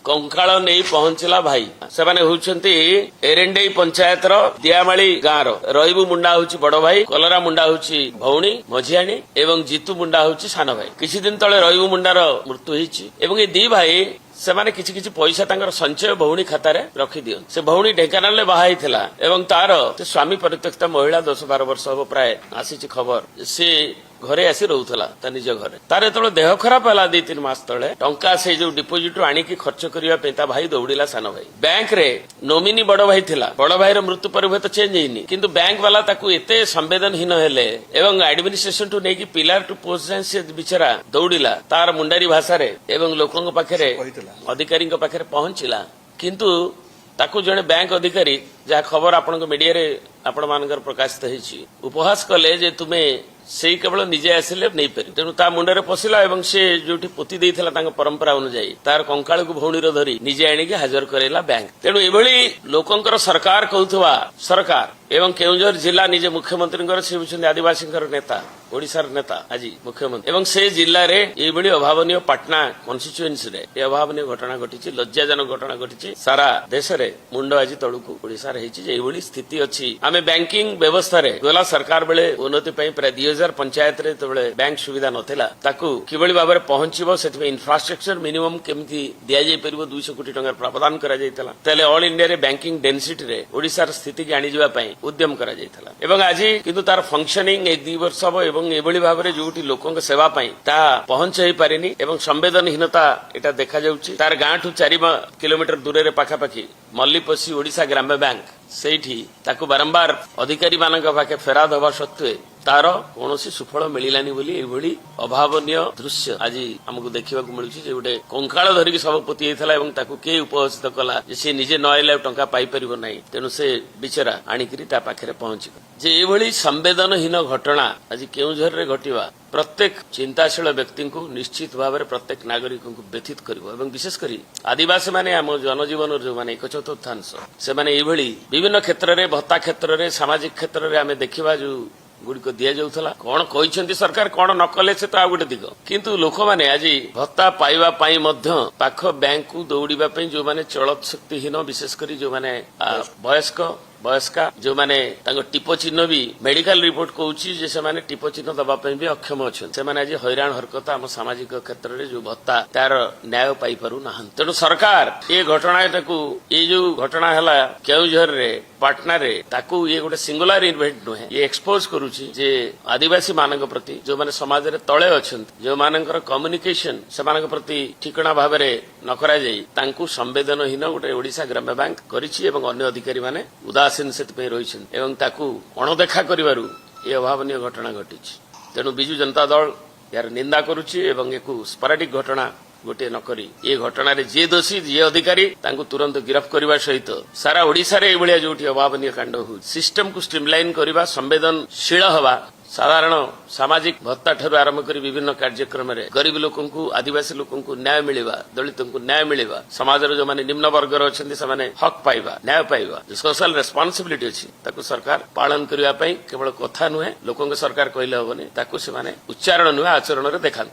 कंकाल नहीं पहुंचला भाई से होती एरेंडेई पंचायत दियामाली गाँव रईबू मुंडा हूँ बड़ भाई कलरा मुंडा हूँ भौणी मझियाणी एवं जीतू मुंडा हूँ सान भाई किछि दिन तले रईबू मुंडार मृत्यु होती ए दी भाई से किछि किछि पैसा तांकर संचय भौणी खातार रखी दियो से भौणी ढेंकानाल बाहा एवं तार स्वामी परित्यक्ता महिला 10-12 वर्ष हम प्राय आसी खबर से घरे आसी रोला निज घरे तार जो देह खराब है 2-3 मास तले टंका से जो डिपोजिट आनिकी खर्च करने भाई दौड़ा सान भाई बैंक रे नोमिनी बड़ भाई थिला बड़ भाई मृत्यु पर हुए तो चेंज होनी किंतु बैंक वाला ताकू एते संवेदनहीन हेले एवं एडमिनिस्ट्रेशन टू नेकी पिलर टू पोस्ट जाए से बिचरा दौड़ा तार मुंडारी भाषा रे एवं लोकों पाखे अधिकारी पाखे पहुंचला किंतु ताकू जड़े बैंक अधिकारी जहाँ खबर आपण मीडिया रे आपण मानकर प्रकाशित होती उपहास कले जे तुम्हें से केवल निजे आसिले नहीं पारि तेणु ता मुंडे पशिला एवं से जो पोती देता परंपरा अनुजाई तार कंकाल को भौणी धरी निजे आनिक हाजर करेला बैंक तेणु एभली लोकंकर सरकार कहूथवा सरकार एवं केउंझर जिला निजे मुख्यमंत्री से होती आदिवासी नेता ओडिशार नेता आज मुख्यमंत्री एवं से जिले में ये अभावन पाटना कन्स्टिट्युएन्सी रे ये अभावन घटना घटी लज्जाजनक घटना घटी सारा देश में मुंड आज तलू ओडिशार होती स्थिति अच्छी आम बैंकिंग व्यवस्था रे गला सरकार बेले उन्नति प्राय 2000 पंचायत रे तो बैंक सुविधा नथिला ताकू किबळी भाबरे पहुंचीबो सेति इंफ्रास्ट्रक्चर मिनिमम केमती दिया जाय परिबो 200 कोटी टंका प्रावधान करा जायतला तले ऑल इंडिया रे बैंकिंग डेंसिटी रे ओडिशार स्थिति के आनी जबा पई उद्यम करा जायतला एवं आज किंतु तार फंक्शनिंग 2 वर्ष अब एवं एभली भाबरे जोटी लोकंक सेवा पई ता पहुंच होई पारिनी एवं संवेदनहीनता एटा देखा जाउची तार गां ठु 4 किलोमीटर दूर रे पाखापाखी मल्लीपसी ओडिशा ग्राम्य बैंक सेठी ताकू बारंबार अधिकारी मानक पाखे फेराद हवा सत्वे तार कौन सुफल मिलानी बोली अभावनीय दृश्य आज आमको देखा मिलूँ जे गोटे कंकाल धरिकी सब पोती होता किए उपहसित कला सी निजे न आइले टंका पाइपर ना तेणु से बिचरा आणिकी पाखे पहुंच जे ये संवेदनहीन घटना आज केउझर रे घटिवा प्रत्येक चिंताशील व्यक्ति को निश्चित भाव में प्रत्येक नागरिक को व्यथित कर विशेषकर आदिवासी माने आम जनजीवन जो माने 1/4 से विभिन्न क्षेत्र में भत्ता क्षेत्र में सामाजिक क्षेत्र में आम देखा जो गुड़िक दि जाऊला कौन कहते सरकार कौन न कले से तो आ गोटे दिग किंतु लोक मैंने आज भत्ता पाइबा पाख बैंक को दौड़ा जो मैंने चलत शक्तिहीन विशेषकर जो मैंने वयस्का जो माने टिप चिन्ह भी मेडिकल रिपोर्ट कहूँ से माने टिप चिन्ह दवाई भी अक्षम अच्छा से आज हैरान हरकत आम सामाजिक क्षेत्र में जो भत्ता तार न्याय पाई पारु ना तेणु सरकार ये घटना ये जो घटना है केउझर रे पाटना रे ताकू ये गोटे सिंगुलर इवेंट नुहे ये एक्सपोज करुची जे आदिवासी मानक प्रति जो माने समाज रे तळे अछंती जो मानकर कम्युनिकेशन से मानक प्रति ठिकणा भाव में न करा जाई तांकू संवेदनहीन गोटे ओडिशा ग्राम्य बैंक करिछि एवं अन्य अधिकारी माने उदासीन से रही एवं ताकू अणदेखा करिवारु ये अभावनीय घटना घटी तेणु बिजु जनता दल यार निंदा करुछि एवं एक स्पोराडिक घटना गोटे नकरी ये घटना रे जे दोषी जे अधिकारी तांको तुरंत गिरफ्त करने सहित सारा ओडिशा रे एभलिया जोटी अभावनीय कांड हो सिस्टम को स्ट्रीमलाइन करबा संवेदनशील हवा साधारण सामाजिक भत्ता ठरू आरंभ कर विभिन्न कार्यक्रम में गरीब लोकों को आदिवासी लोकों को न्याय मिलवा दलित को न्याय मिलवा समाज जो माने निम्न वर्गर अच्छा से हक पाइबा न्याय पाइबा जो सोशल रेस्पॉन्सिबिलिटी अच्छी ताकू सरकार पालन करने केवल कथा नुहे लोकों सरकार कहले हेनी ताकू से उच्चारण नुहे आचरण में देखा।